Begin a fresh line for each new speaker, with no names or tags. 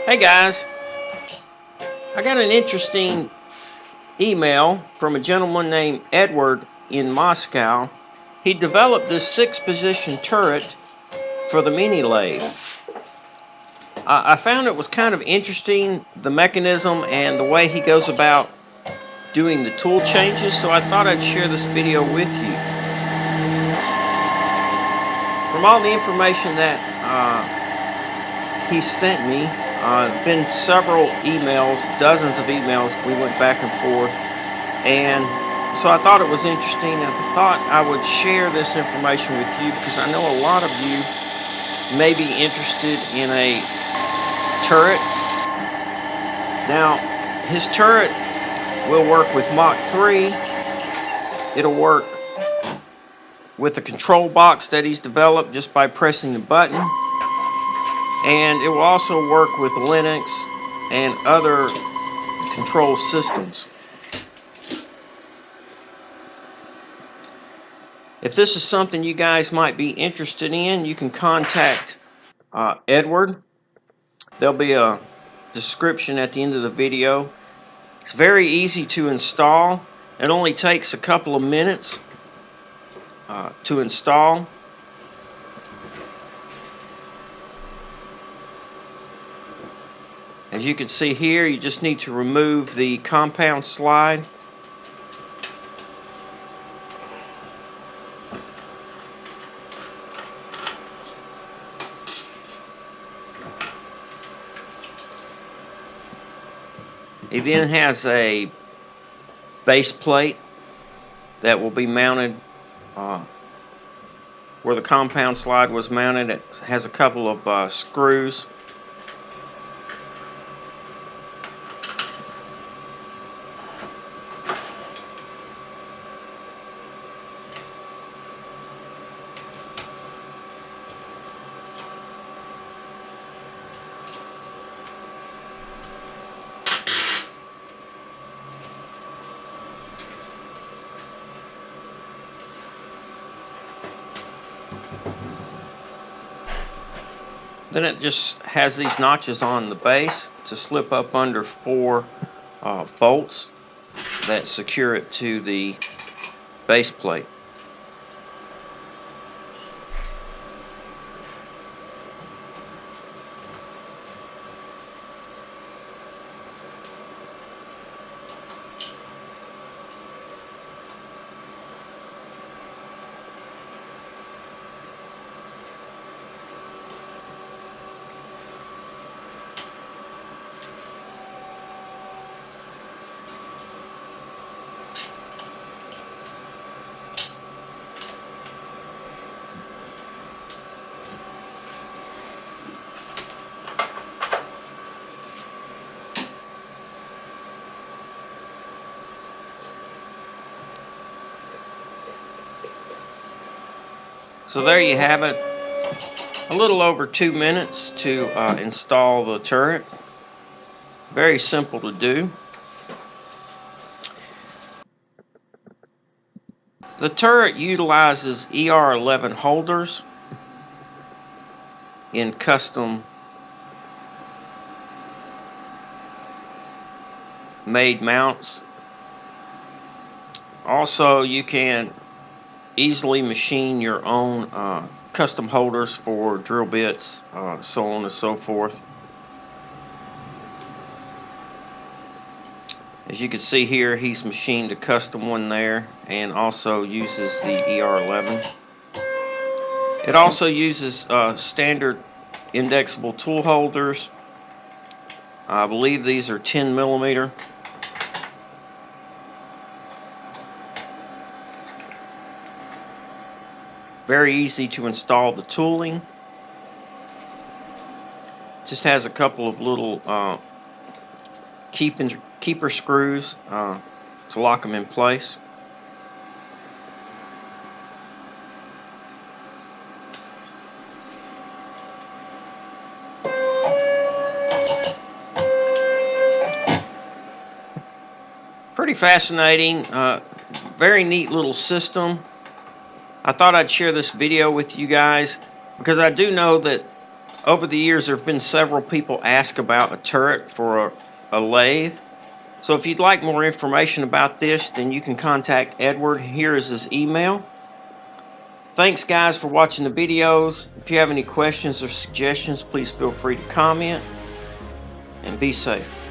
Hey guys, I got an interesting email from a gentleman named Edward in Moscow. He developed this 6-position turret for the Mini Lathe. I found it was kind of interesting, the mechanism and the way he goes about doing the tool changes, so I thought I'd share this video with you. From all the information that he sent me, been several emails, dozens of emails, we went back and forth. And so I thought it was interesting, and I thought I would share this information with you because I know a lot of you may be interested in a turret. Now, his turret will work with Mach 3. It'll work with the control box that he's developed just by pressing the button. And it will also work with Linux and other control systems. If this is something you guys might be interested in, you can contact Edward. There'll be a description at the end of the video. It's very easy to install. It only takes a couple of minutes to install. As you can see here, you just need to remove the compound slide. It then has a base plate that will be mounted where the compound slide was mounted. It has a couple of screws. Then it just has these notches on the base to slip up under 4 bolts that secure it to the base plate. So there you have it. A little over 2 minutes to install the turret. Very simple to do. The turret utilizes ER11 holders in custom made mounts. Also, you can easily machine your own custom holders for drill bits, so on and so forth. As you can see here, he's machined a custom one there and also uses the ER11. It also uses standard indexable tool holders. I believe these are 10 millimeter. Very easy to install the tooling. Just has a couple of little keeper screws to lock them in place. Pretty fascinating, very neat little system. I thought I'd share this video with you guys because I do know that Over the years, there have been several people ask about a turret for a lathe. So if you'd like more information about this, then you can contact Edward. Here is his email. Thanks guys for watching the videos. If you have any questions or suggestions, please feel free to comment, and be safe.